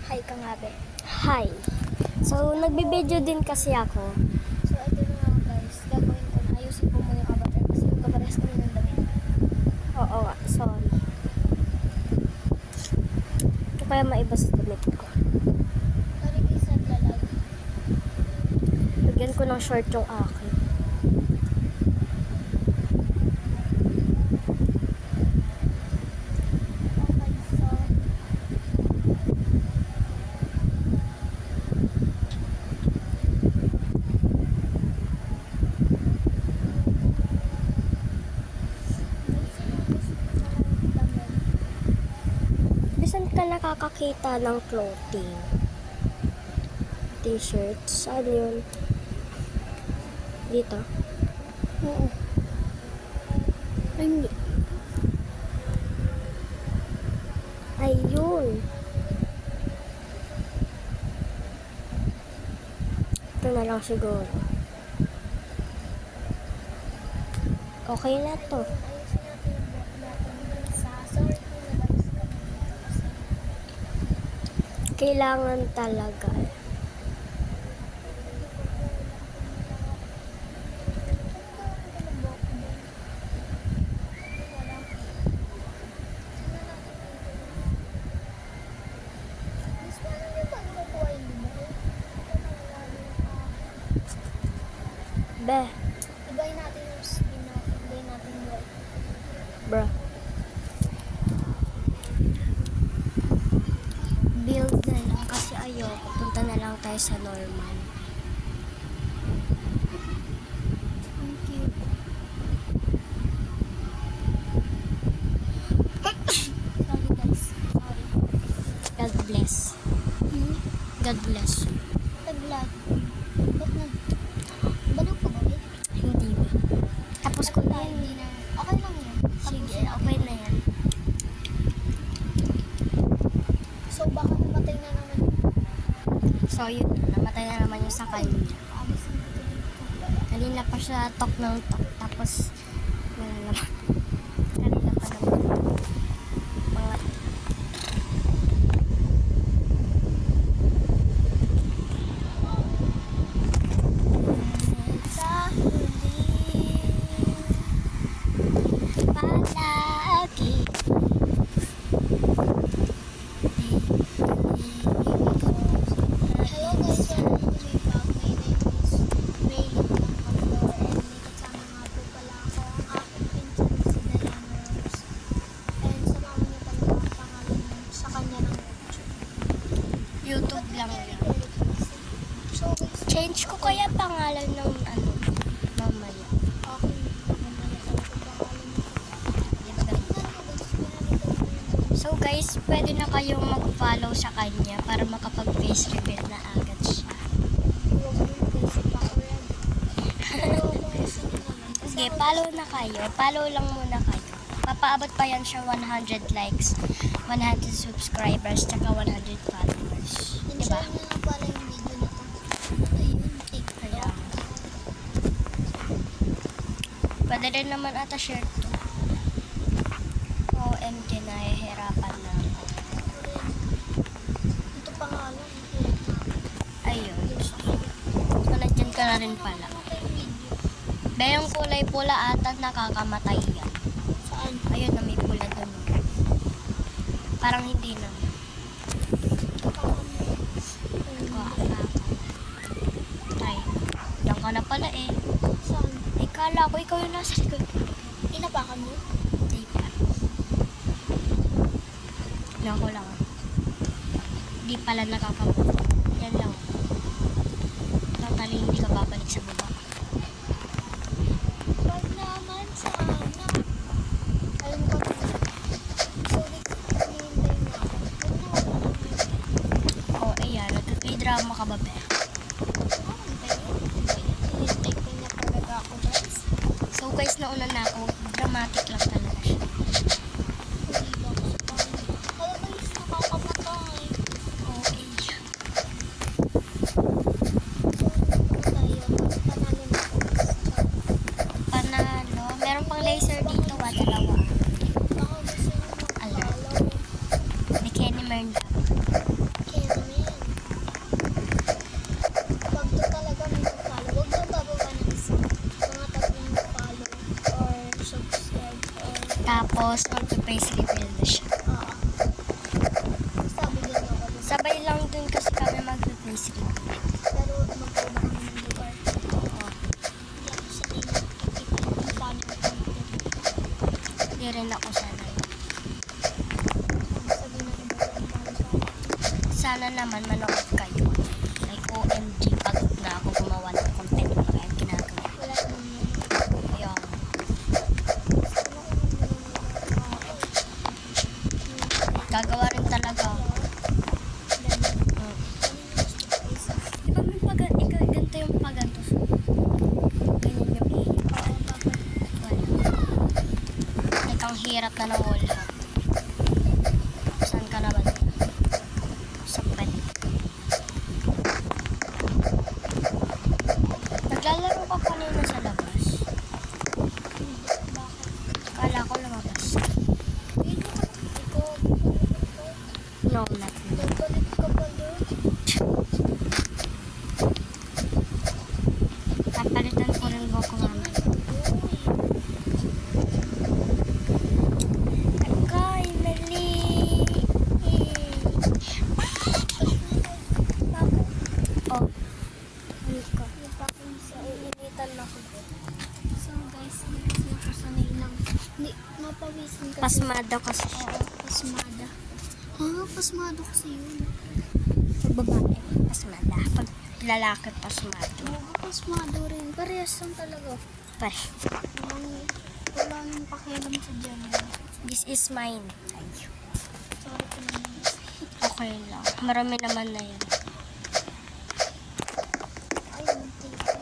Hi ka nga, be. Hi. So, nagbe-video din kasi ako. So, ito na nga guys. Gagawin ko na. Ayusin ko muna yung avatar kasi magkapares kami ng damit. Oo nga, sorry. Ito kaya maiba sa damit ko. Sorry guys, naglalag. Lagyan ko ng short yung akin. Okay, so... Bisan ka nakakakita ng clothing. T-shirt. Saan yun? Dito? Oo. Ay, hindi. Ayun. Ito na lang siguro. Okay na to. Ayusin natin yung buhok natin sa... Sorry kung nababas kami dito kasi... Kailangan talaga. Be, Ibay natin yung skin natin. Ibay natin yung white. bro. Build na lang kasi ayoko. Punta na lang tayo sa normal. Thank you. Sorry guys. Sorry. God bless. God bless. Taglag. Ba't na? Baliw ka ba? Eh? Hindi ba? Tapos ko na Hindi yun. na. Okay lang yan. Sige, okay na yan. So baka namatay na naman. So yun, namatay na naman yung sa kanya. Abisin dito dito. Kanina pa siya tok ng tok. Tapos, wala naman. Kanina pa naman. Mga Sa huli. palagi. Hello guys, welcome to my vlog. My name is Maylin Blanco and may kasama nga po pala ako ang aking pinsan si Diana Rose. And sumama niyo talaga ang pangalan sa kanya ng YouTube lang yan. So guys, Change ko kaya pangalan ng ano, mamaya. okay. Mamaya ko ang pangalan niya. So guys, pwede na kayong mag-follow sa kanya para makapag-face reveal na agad siya. Huwag mo guys, pa-already. Pero kung gusto niyo naman, Sige, follow na kayo. Follow lang muna kayo. Papaabot pa yan siya 100 likes, 100 subscribers, tsaka 100 followers. Diba? enjoy niyo na pala yung video na to. Ayun, take Kaya, pwede rin naman ata share to. OMG, nahihirapan na ako. Ito pangalan. Ayun. So, nandyan ka na rin pala. Be, yung kulay pula ata nakakamatay yan. Saan? Ayun na, may pula dun. Parang hindi na. Ay, diyan ka na pala eh. Saan? Ay, kala ko ikaw yung nasa likod. Inapakan mo? Hindi pa. Lang ko lang. Hindi pala nakakamuha. Yan lang. Totally hindi ka babalik sa baba. Wag naman sana. Alam ko. Sorry, hinihintay mo ako. Wag na Oh, ayan. May drama ka ba, be? hinihintay ko na talaga ako guys. So, guys, nauna na ako. Dramatic lang talaga siya. Hindi ba ako sa pangin? Hala guys, nakakamatay. Okay. Panalo na ako. Panalo. Meron pang laser dito, dalawa. Baka gusto nyo mag-follow. Ni Kenny Mernda. Kenny Mag-face reveal na siya. Oo. Sabi din ako dun. Sabay lang din kasi kami mag-face reveal. Pero magkaiba kami ng lugar. Oo. Hindi ako sanay na nakikita yung paano yung content. Hindi rin ako sanay. Sabi na iba yung paano sa akin. Sana naman manood kayo. Like OMG, pagod na ako gumawa ng content na kaya ginagawa. Wala naman yun. Ayun. Gagawa rin talaga ako. Di ba may ganito yung paganto? Ganyan yung wala. Like, ang hirap na ng wall hack. Saan ka naman? Sa pet. Naglalaro ka kanina sa labas. Kala ko lumabas. No, not me. Nagpalit ka pa doon. Papalitan ko rin buhok ko mama. Finally! Oh. Initan na ako. So guys, hindi kasi ako sanay lang. Hindi, mapawisin kasi. Pasmado kasi siya. Oo, pasmada. Pasmado kasi yun. Pag babae, pasmada. Pag lalaki, pasmado. Oo, pasmado rin. Parehas lang talaga. Pare. Wala nang pakialam sa gender. This is mine. Thank you. Sorry ko naman. Okay lang. Marami naman na yun. Ay, muntik ko.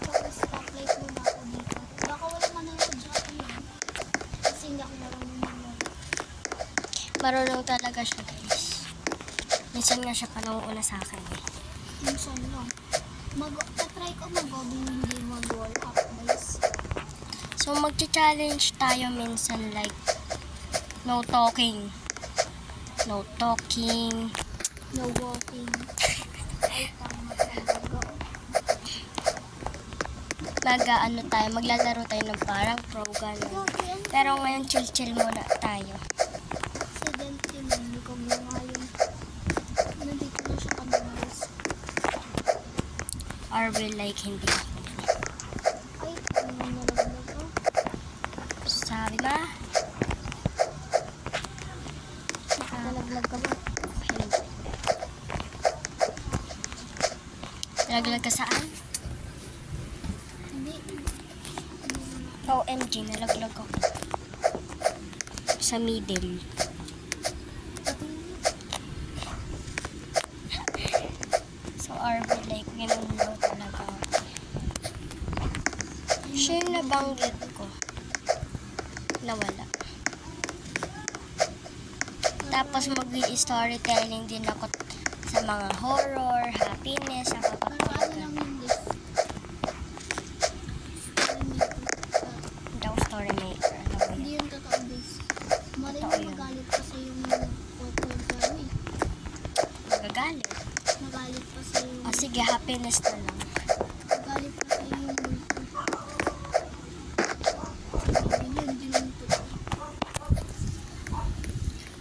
Baka stoplight muna ako dito. Baka wala manonood sa akin yun. Kasi hindi ako marunong manonood. Marunong talaga siya, guys. Minsan nga siya pa nauuna sa akin. Minsan lang. Tatry ko mag-hobby hindi mag-wall up, guys. So, mag-challenge tayo minsan like no talking. No talking. No walking. Ay, tama talaga. Mag-ano tayo, maglalaro tayo ng parang pro gano'n. Pero ngayon, chill-chill muna tayo. Accidentally na, hindi ko ginawa yung nandito na siya kami, guys. Or will like hindi. Ay, ano nalaglag ko? Sabi ba? Nalaglag ka ba? Nalaglag ka saan? Hindi. OMG, nalaglag ako. Sa middle. So, RV like, ganun lang talaga. Siya yung nabanggit ko. Nawala. Tapos mag-storytelling din ako sa mga horror, happiness, sa Pero ano kapatid. lang yung this? Hindi ako story maker. Ano ba Hindi yun? yung totoo this. Mali Totoo mo yun. magalit kasi yung photo ko eh. Magagalit. Magalit kasi yung... O sige, happiness na lang. Magalit kasi yung multo. Yun din yung totoo.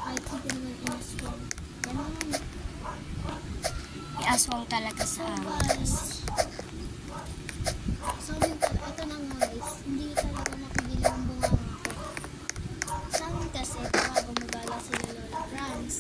Ay, hindi naman inaswang. Ganun. May aswang talaga sa So amin. guys, so ito na nga guys, hindi talaga mapigil ang bunganga ko. Sa amin kasi, baka gumagala sila Lola Franz.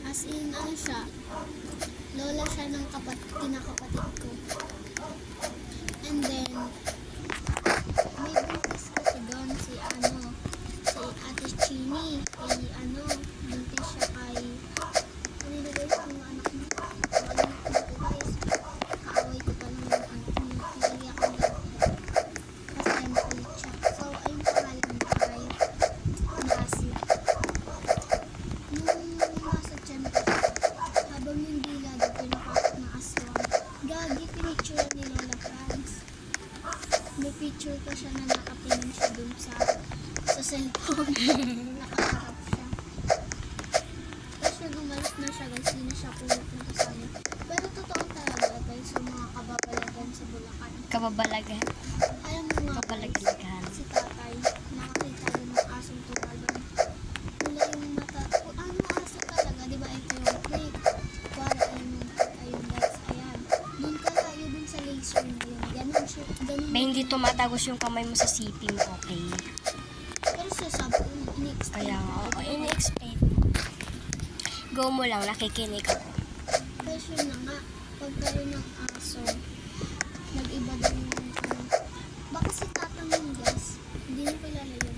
As in, ano siya, lola siya ng kinakapatid ko. And then, may buntis kasi doon si Ate Chini. Buntis siya kay, ano guys, yung anak mo. Guys, kaaway ko pa lang yung anak mo. Hindi ako gano'n. Kasi makulit siya. So, ayun pangalan niya kay Nasi. Nung nasa tiyan ko siya, habang yung dila doon pinapasok na aswang, gagi pinicture ni Lola Franz. May picture ko siya na nakatingin siya dun sa cellphone. Nakaharap siya. Tapos siya gumalit na siya guys, hindi na siya pumunta sa amin. Pero totoo talaga guys, yung mga kababalagan sa Bulacan. Kababalagan. Alam mo nga guys, Kabalaglagan. si tatay, nakakita din ng asong hindi tumatagos yung kamay mo sa siping mo, okay? Pero sa sub, in-explain. Kaya nga, oo, in-explain. Go mo lang, nakikinig ako. Kasi yun na nga, pagkaroon ng aso, nag-iba din yung baka si tatang yun guys, hindi niyo kilala yun.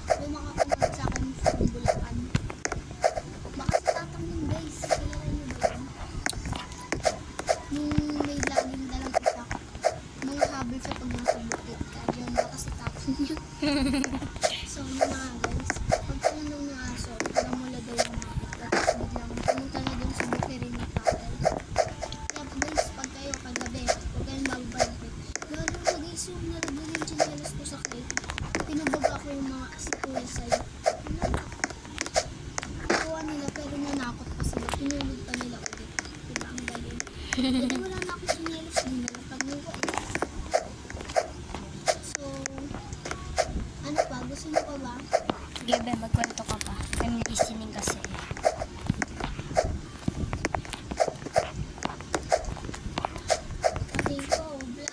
Kung makapunod sa akin sa Bulacan. Baka si tatang yun guys, kilala niyo ba yun? Nung may laging dalang itak, mga habol sa pag nasa bukit ka, yun baka si tatang yun. So yun na nga guys, pagkaroon ng aso, namula daw yung makita, tapos biglang pumunta na dun sa bukirin ni tatay. Kaya guys, pag kayo kagabi, huwag kayong babalik. Lalo na guys, yung nalagyan yung chinelas ko sa crate, pinabaga ko yung mga asikuya sa'yo. Nakuha nila pero nanakot pa sila, pinulog pa nila ulit. Diba ang galing? Hindi wala na ako chinelas, di nila pagluwa eh. So, ano pa? Gusto nyo pa ba? Gebe, magkwento ka pa. I'm listening kasi. Pati ko, blah,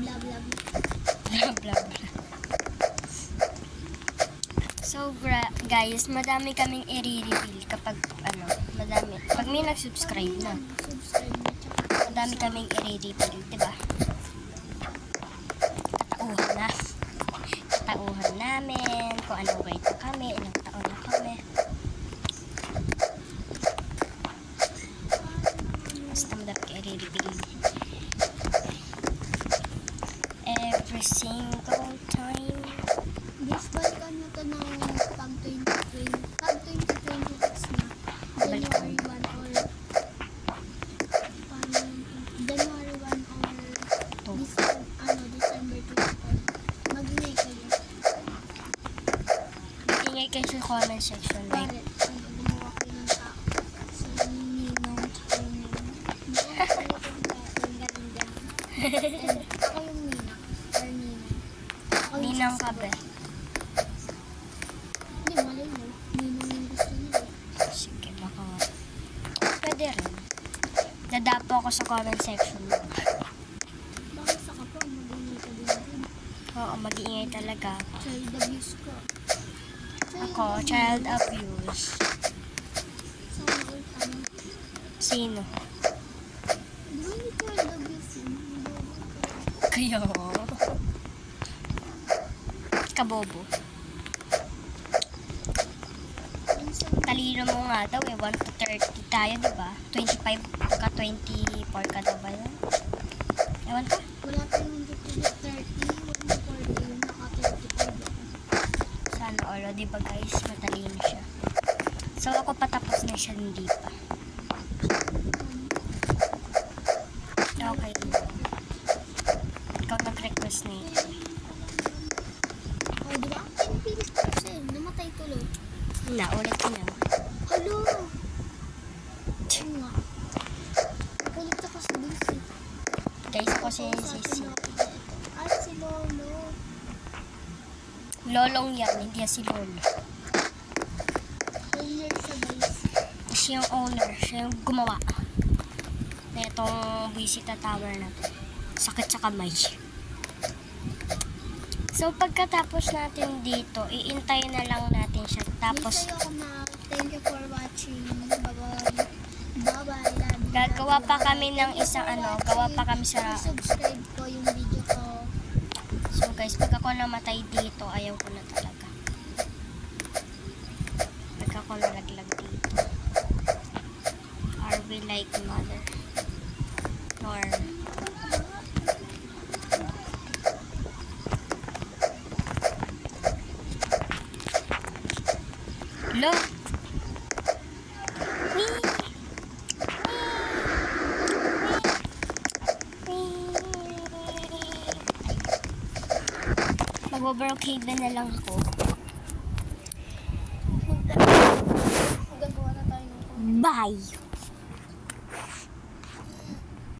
blah, blah. Blah, blah, blah. So, guys, madami kaming i-reveal kapag, madami. Pag may nag-subscribe na, Subscribe na, tsaka madami kaming i-reveal, diba? Katauhan na. Katauhan namin, kung anong grade na kami, ilang taon na kami. Basta madami i-reveal. Every single time. guys, balikan nyo to ng pag 2020, pag 2026 na. January 1 or paano yun? January 1 or December 25. Mag-ingay kayo. Ingay kayo sa comment section. Like, Bakit? Gumawa kayo ng tao. So, ninong tsaka yung ninong. Ninong kayo yung galing-galing. And ako yung ninang. Or ninang. Ako yung ninang ka sasagot. ba? Hindi, malay mo. Ninong yung gusto nila. Sige, baka. Pwede rin. Dadapo ako sa comment section mo. Bakit sa ka pa? Mag-ingay ka din. Oo, mag-iingay talaga ako. Child abuse ko. Ako, child abuse. Sana all tama. Sino? Di ba yung child abuse yun? Kayo. Kabobo. Minsan, Talino mo nga daw eh. 1 to 30 tayo, di ba? 25 ka, 24 ka daw ba yun? Ewan ka? wala tayong 30, 1 to 40, yung naka 35 ako. Sana all. O, di ba guys? Matalino siya. So, ako patapos na siya, hindi pa. Okay. Ikaw nag-request na yun. Oh, di ba? Ang pinipilis ko kasi, namatay tuloy. Naulit ko na. Hello! Oo nga. Kulit ako sa busy. Guys, ako si Sisi. Ay, si Lolo. Lolong yan, hindi yan si Lolo. Owner sa base. Siya yung owner, siya yung gumawa na itong Visita Tower na to. Sakit sa kamay. So, pagkatapos natin dito, iintay na lang natin siya. Tapos, Miss, ayoko na. Thank you for watching. Bye-bye. Bye-bye. Love you. gagawa pa kami ng isang gawa pa kami sa... Subscribe ko yung video ko. So, guys, pag ako namatay dito, ayaw ko na talaga. Pag ako nalaglag dito. Are we like mother? Or... Look! Mag-brokehaven na lang ako. Gagawa na tayo ng Bye!